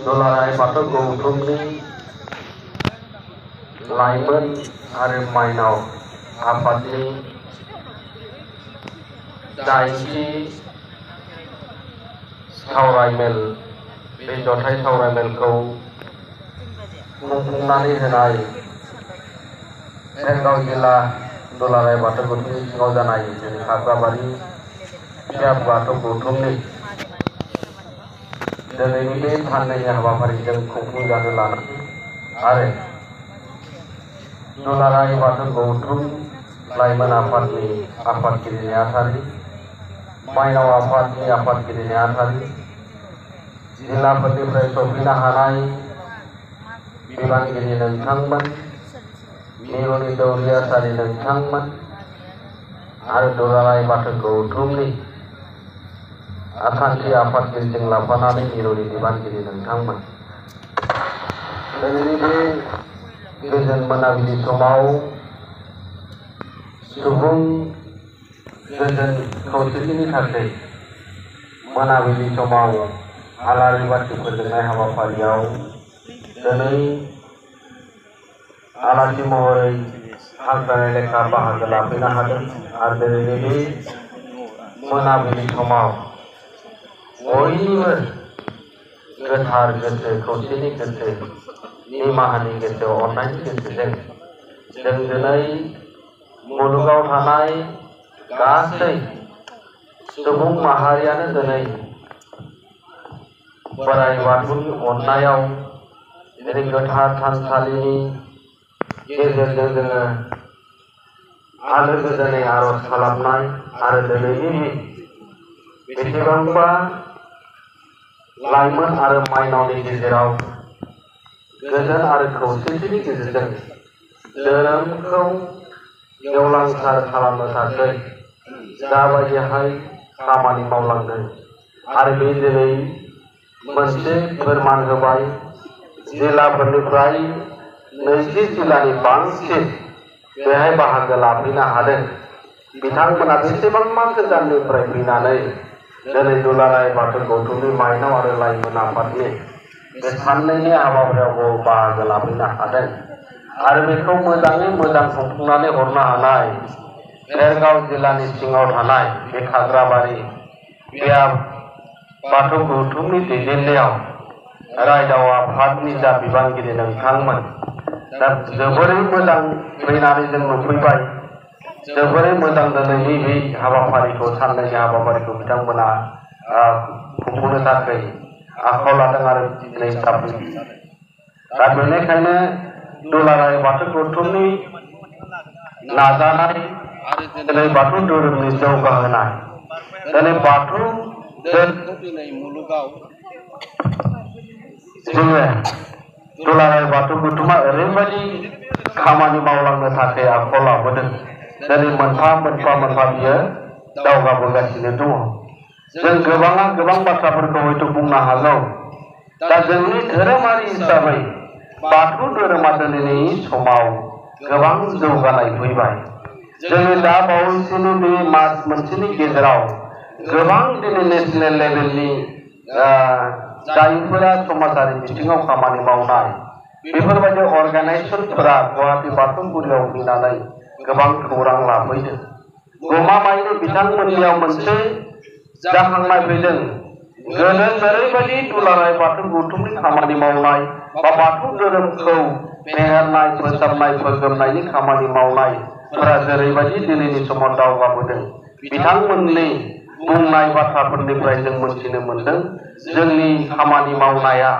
दुलाराय बाथौ गौथुमनि लाइमोन आरो माइनाव आफादनि 8थि सावरायमेल बे जथाय सावरायमेलखौ खुंफुंनानै होनाय सेरगाव जिल्ला दुलाराय बाथौ गौथुमनि सिङाव जानाय जोंनि खाग्राबारि फिसा बाथौ गौथुमनि दिनैनि बे साननैनि हाबाफारिजों खुंफुंजानो लानाय आरो दुलाराय बाथौ गौथुम लाइमोन आफादनि आफादगिरि नेहाथारि माइनाव आफादनि आफादगिरि नेहाथारि जिल्लाफोरनिफ्राय सफैनो हानाय बिबानगिरि नोंथांमोन मिरुनि दौरियासारि नोंथांमोन आरो दुलाराय बाथौ गौथुमनि आखान्थि आफादगिरिजों लाफानानै मिरुनि बिबानगिरि नोंथांमोन दिनैनि बे गोजोन मोनाबिलि समाव सुबुं गोजोन खौसेथिनि थाखाय मोनाबिलि समाव आलारि बाथि फोजोंनाय हाबाफारियाव दिनै आलासि महरै हांख्रायनाय लेखा बाहागो लाफैनो हादों आरो दिनैनि बे मोनाबिलि समाव बयनिबो गोथार गोसो खौसेनि गोसो निमाहानि गोसो अननायनि गोसोजों जों दिनै मुलुगाव थानाय गासै सुबुं माहारियानो दिनै बोराइ बाथौनि अननायाव दिनै गोथार थानसालिनि गेजेरजों जोङो आलो गोजोनै आरज खालामनाय आरो दिनैनि बेसेबांबा लाइमोन आरो माइनावनि गेजेराव गोजोन आरो खौसेथिनि गेजेरजों धोरोमखौ गेवलांसार खालामनो थाखाय जाबायदिहाय खामानि मावलांदों आरो बे दिनै मोनसे फोरमान होबाय जिल्लाफोरनिफ्राय 20 जिल्लानि बांसिन बेहाय बाहागो लाफैनो हादों बिथांमोना बेसेबांबा गोजाननिफ्राय फैनानै दिनै दुलाराय बाथौ गौथुमनि माइनाव आरो लाइमोन आफादनि बे साननैनि हाबाफारियाव बाहागो लाफैनो हादों आरो बेखौ मोजाङै मोजां खुंफुंनानै हरनो हानाय सेरगाव जिल्लानि सिङाव थानाय बे खाग्राबारि बिया बाथौ गौथुमनि दैदेननायाव रायदाव आफादनि जा बिबानगिरि नोंथांमोन दा जोबोरै मोजां फैनानै जों नुफैबाय जोबोरै मोजां दिनैनि बे हाबाफारिखौ साननैनि हाबाफारिखौ बिथांमोना खुंफुंनो थाखाय आखायाव लादों आरो दिनै जाफुंदों दा बेनिखायनो दुलाराय बाथौ गौथुमनि नाजानाय आरो दिनै बाथौ धोरोमनि जौगाहोनाय दिनै बाथौ दिनै मुलुगाव जोङो दुलाराय बाथौ गौथुमा ओरैबायदि खामानि मावलांनो थाखाय आखायाव लाबोदों दिनै मोनफा मोनफा बियो दावगाबोगासिनो दङ जों गोबाङा गोबां बाथ्राफोरखौ हयथ' बुंनो हागौ दा जोंनि धोरोमारि हिसाबै बाथौ धोरोमा दिनैनि समाव गोबां जौगानाय फैबाय जोङो दा बावैसोनि बे मास मोनसेनि गेजेराव गोबां दिनै नेसनेल लेभेलनि जायफोरा समाजारि बिथिङाव खामानि मावनाय बेफोरबायदि अर्गानाइजेसनफोरा गुवाहाटी बाथौगुरियाव फैनानै गोबां खौरां लाफैदों गमामायैनो बिथांमोननियाव मोनसे जाखांनाय फैदों गोदो जेरैबायदि दुलाराय बाथौ गौथुमनि खामानि मावनाय बा बाथौ धोरोमखौ फेहेरनाय फोसाबनाय फोगोमनायनि खामानि मावनायफोरा जेरैबायदि दिनैनि समाव दावगाबोदों बिथांमोननि बुंनाय बाथ्राफोरनिफ्राय जों मोनथिनो मोनदों जोंनि खामानि मावनाया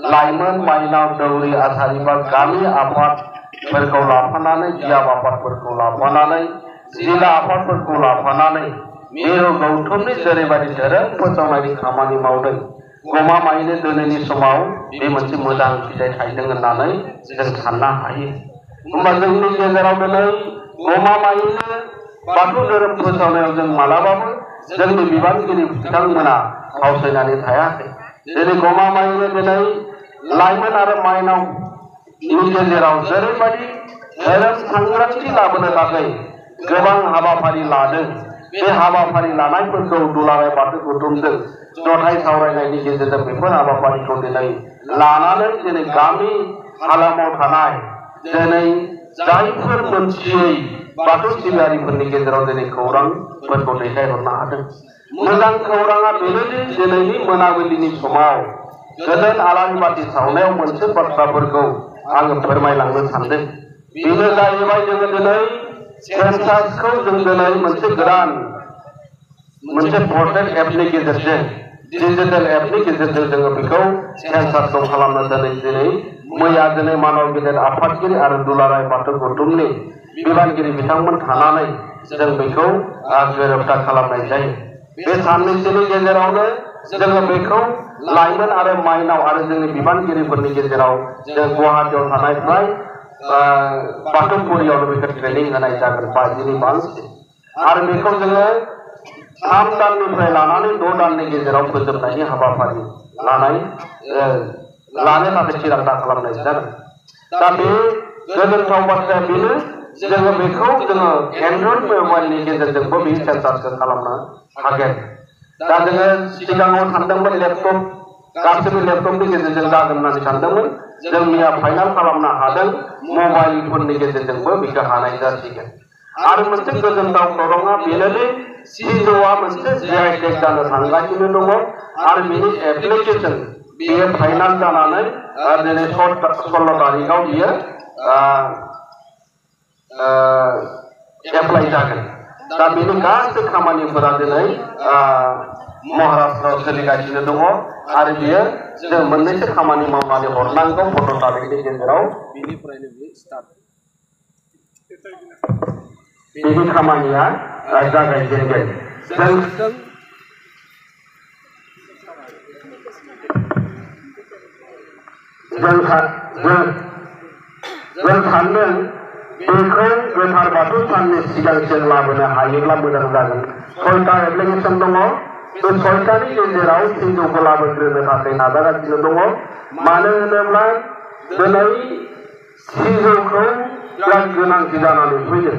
लाइमोन माइनाव दौरि आसारि बा गामि आफादफोरखौ लाफानानै बियाब आफादफोरखौ लाफानानै जिल्ला आफादफोरखौ लाफानानै मिरु गौथुमनि जेरैबायदि धोरोम फोसावनायनि खामानि मावदों गमामायैनो दिनैनि समाव बे मोनसे मोजां फिथाइ थायदों होननानै जों साननो हायो होमबा जोंनि गेजेराव दिनै गमामायैनो बाथौ धोरोम फोसावनायाव जों मालाबाबो जोंनि बिबानगिरि बिथांमोना फावसायनानै थायाखै दिनै गमामायैनो दिनै लाइमोन आरो माइनावनि गेजेराव जेरैबायदि धोरोम सांग्रांथि लाबोनो थाखाय गोबां हाबाफारि लादों बे हाबाफारि लानायफोरखौ दुलाराय बाथौ गौथुमजों जथाय सावरायनायनि गेजेरजों बेफोर हाबाफारिखौ दिनै लानानै दिनै गामि हालामाव थानाय दिनै जायफोर मोनथियै बाथौ सिबियारिफोरनि गेजेराव दिनै खौरांफोरखौ दैथायहरनो हादों। मोजां खौराङा बेनोदि दिनैनि मोनाबिलिनि समाव गोजोन आलारि बाथि सावनायाव मोनसे बाथ्राफोरखौ आङो फोरमायलांनो सानदों। बेनो जाहैबाय जोङो दिनै सेन्सासखौ जों दिनै मोनसे गोदान मोनसे पर्टेल एपनि गेजेरजों डिजिटेल एपनि गेजेरजों जोङो बेखौ सेन्सासखौ खालामनो दिनै मैया दिनै मानव गेदेर आफादगिरि आरो दुलाराय बाथौ गौथुमनि बिबानगिरि बिथांमोन थानानै जों बेखौ गोरोबथा खालामनाय जायो। बे साननैसोनि गेजेरावनो जोङो बेखौ लाइमोन आरो माइनाव आरो जोंनि बिबानगिरिफोरनि गेजेराव जों गुवाहाटियाव थानाय फ्राय बाथौफुरियावनो बेखौ ट्रेनिं होनाय जागोन 5 बांसिन आरो बेखौ जोङो 3 दाननिफ्राय लानानै 6 दाननि गेजेराव फोजोबनायनि हाबाफारि लानो थाखाय थिरांथा खालामनाय जागोन। दा बे गोजोनथाव बाथ्राया बेनो जोङो बेखौ जोङो एन्ड्रइड मबाइलनि गेजेरजोंबो बे सेन्सासखौ खालामनो हागोन। दा जोङो सिगाङाव सानदोंमोन लेपटप गासैबो लेपटपनि गेजेरजों जागोन होननानै सानदोंमोन। जों मैया फाइनाल खालामनो हादों मबाइल फननि गेजेरजोंबो बेखौ हानाय जासिगोन। आरो मोनसे गोजोनथाव खौराङा बेनोदि सिजौआ मोनसे जिआइटेक जानो थांगासिनो दङ आरो बेनि एप्लिकेसन बेयो फाइनाल जानानै दिनै 16 तारिखआव बियो एप्लाइ जागोन। दा बेनि गासै खामानिफोरा दिनै महाराष्ट्रआव सोलिगासिनो दङ आरो बियो जों मोननैसो खामानि मावनानै हरनांगौ 15 तारिखनि गेजेराव बेनिफ्रायनो बियो स्टार्ट बेनि खामानिया जागायजेनगोन। जों सानदों बेखौ गोथार बाथौ साननि सिगांसिम लाबोनो हायोब्ला मोजां जागोन। 6टा एप्लिकेसन दङ। बे 6टानि गेजेराव सिजौखौ लाबोग्रोनो थाखाय नाजागासिनो दङ। मानो होनोब्ला दिनै सिजौखौ बिराद गोनांथि जानानै फैदों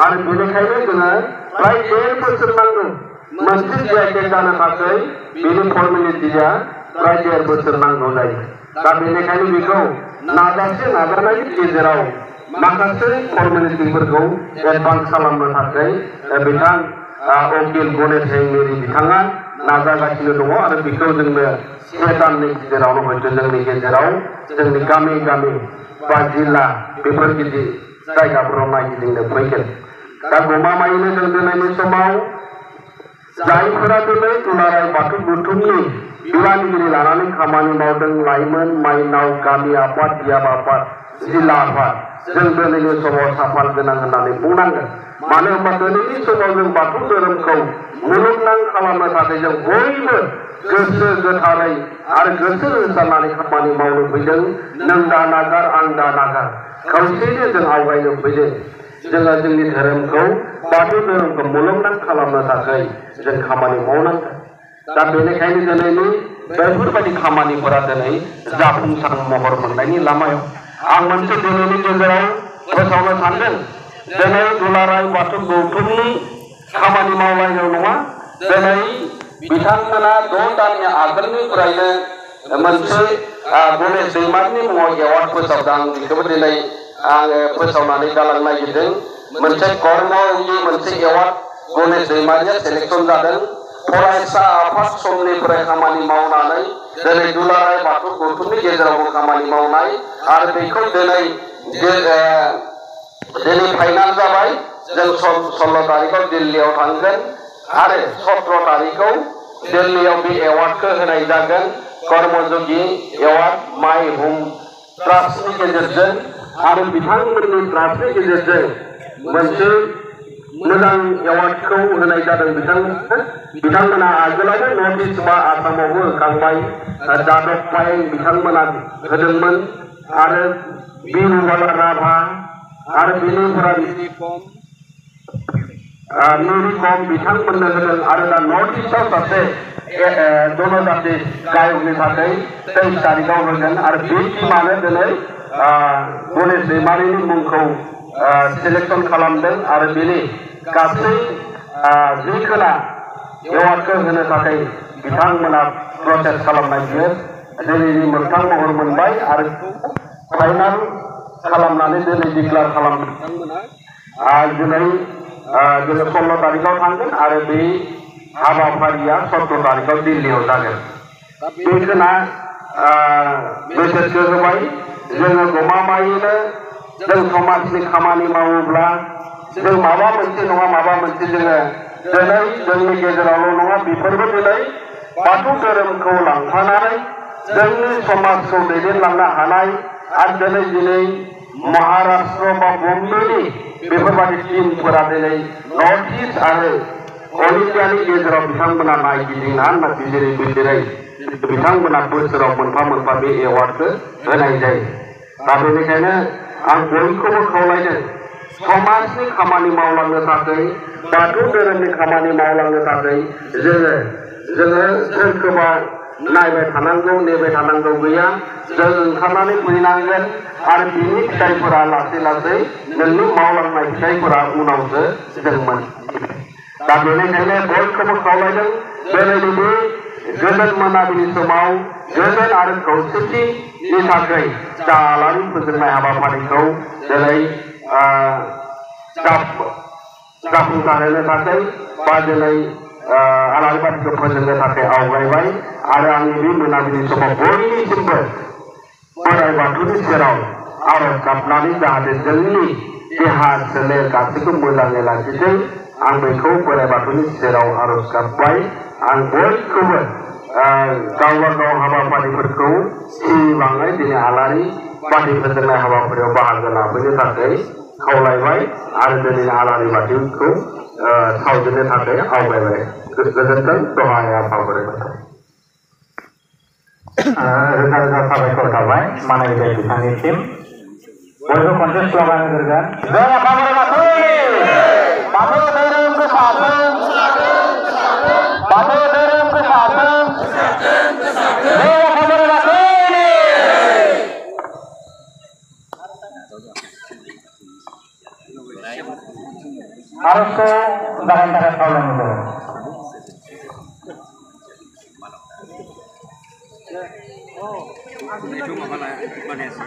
आरो बेनिखायनो जोङो फ्राय 1.5 बोसोर नांगौ मोनसे जिआइटेक जानो थाखाय बेनि फर्मेलिटिया फ्राय 1.5 बोसोर नांगौ जायो। दा बेनिखायनो बेखौ नाजानायनि गेजेराव माखासे फर्मेलिटिफोरखौ एडभान्स खालामनो थाखाय बिथां अकिल गणेश हेंमेरि बिथाङा नाजागासिनो दङ आरो बेखौ जोंनो 1 दाननि गेजेरावनो हयथ' जोंनि गेजेराव जोंनि गामि बा जिल्ला बेफोरबायदि जायगाफोराव नायगिदिंनो फैगोन। दा गमामायैनो जों दिनैनि समाव जायफोरा दिनै दुलाराय बाथौ गौथुमनि बिबानगिरि लानानै खामानि मावदों लाइमोन माइनाव गामि आफाद बियाब आफाद जिल्ला आफाद जों दिनैनि समाव साफाल गोनां होननानै बुंनांगोन। मानो होनबा दिनैनि समाव जों बाथौ धोरोमखौ मुलुगनां खालामनो थाखाय जों बयबो गोसो गोथारै आरो गोसो होसारनानै खामानि मावनो फैदों। नों दा नागार आं दा नागार खौसेयैनो जों आवगायनो फैदों। जोङो जोंनि धोरोमखौ बाथौ धोरोमखौ मुलुगनां खालामनो थाखाय जों खामानि मावनांगोन। दा बेनिखायनो दिनैनि बेफोरबायदि खामानिफोरा दिनै जाफुंसार महर मोननायनि लामायाव आं मोनसे दिनैनि गेजेराव फोसावनो सानदों। दिनै दुलाराय बाथौ गौथुमनि खामानि मावलायनाय नङा। दिनै बिथांमोना 6 दाननि आगोलनिफ्रायनो मोनसे गणेश दैमारिनि मुङाव एवार्ड फोसावदों। बेखौबो दिनै आङो फोसावनानै गालांनो नागिरदों। मोनसे कर्मनि मोनसे एवार्ड गणेश दैमारिया सेलेक्सन जादों। फरायसा आफाद समनिफ्राय खामानि मावनानै दिनै दुलाराय बाथौ गौथुमनि गेजेरावबो खामानि मावनाय आरो बेखौ दिनै फाइनाल जाबाय। जों 16 तारिखआव दिल्लीयाव थांगोन आरो 17 तारिखआव दिल्लीयाव बे एवार्डखौ होनाय जागोन। कर्मयोगी एवार्ड माय होम ट्रास्टनि गेजेरजों आरो बिथांमोननि ट्रास्टनि गेजेरजों मोनसे मोजां एवार्डखौ होनाय जादों। बिथांमोना आगोलावनो नर्थ इस्ट बा आसामावबो होखांबाय। जादब पायें बिथांमोना होदोंमोन आरो बिरुबाला राभा आरो बेनिफ्राय मेरिकम बिथांमोननो होदों आरो दा नर्थ इस्टआव सासे जनजाति गायकनि थाखाय 23 तारिखआव होगोन आरो बे टीमानो दिनै गणेश दैमारिनि मुंखौ सिलेक्सन खालामदों आरो बेनि गासै जिखोना एवार्डखौ होनो थाखाय बिथांमोना प्रसेस खालामनाय बियो दिनैनि मोगथां महर मोनबाय आरो फाइनाल खालामनानै दिनै डिक्लेयार खालामदों बिथांमोना दिनै जोङो 16 तारिखआव थांगोन आरो बे हाबाफारिया 17 तारिखआव दिल्लीयाव जागोन बेखोना मेसेजखौ होबाय जोङो गमामायैनो जों समाजनि खामानि मावोब्ला जों माबा मोनसे नङा माबा मोनसे जोङो दिनै जोंनि गेजेरावल' नङा बेफोरबो दिनै बाथौ धोरोमखौ लांफानानै जोंनि समाजखौ दैदेनलांनो हानाय आरो दिनै महाराष्ट्र बा बम्बेनि बेफोरबायदि टीमफोरा दिनै नर्थ इस्ट आरो अल इन्डियानि गेजेराव बिथांमोना नायगिदिंना बिजिरै बिजिरै बिथांमोना बोसोराव मोनफा मोनफा बे एवार्डखौ होनाय जायो दा बेनिखायनो आं बयखौबो खावलायदों समाजनि खामानि मावलांनो थाखाय बाथौ धोरोमनि खामानि मावलांनो थाखाय जोङो सोरखौबा नायबाय थानांगौ नेबाय थानांगौ गैया जों ओंखारनानै फैनांगोन आरो बिनि फिथाइफोरा लासै लासै नोंनि मावलांनाय फिथाइफोरा उनावसो जों मोनगोन दा बेनिखायनो बयखौबो खावलायदों दिनैनि बे गोजोन मोनाबिलि समाव गोजोन आरो खौसेथिनि थाखाय जा आलारि फोजोंनाय हाबाफारिखौ दिनै जाफुंसारहोनो थाखाय बा दिनै आलारि बाथिखौ फोजोंनो थाखाय आवगायबाय आरो आंनि बे मोनाबिलि समाव बयनिसिमबो बोराइ बाथौनि सेराव आरज गाबनानै जाहाथे जोंनि देहा सोलेर गासैखौ मोजाङै लाखिथों आं बेखौ बोराइ बाथौनि सेराव आरज गाबबाय आं बयखौबो गावबा गाव हाबाफारिफोरखौ सिमाङै दिनै आलारि बाथि फोजोंनाय हाबाफारियाव बाहागो लाफैनो थाखाय खावलायबाय आरो दिनै आलारि बाथिखौ सावजेननो थाखाय आवगायबाय गोजोन्थों दहाय आफाफोर रोजा रोजा साबायखर थाबाय मानायबाय बिथांनिसिम बयबो खनसे स्लगान होगोन जय आफा बोराइ बाथौ बाथौ धोरोम गोसारथों बाथौ धोरोम गोसारथों जय आफा बोराइ बाथौ आरजखौ जागायनो थाखाय खावलायनाय जाबाय itu masalah Indonesia.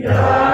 Yeah.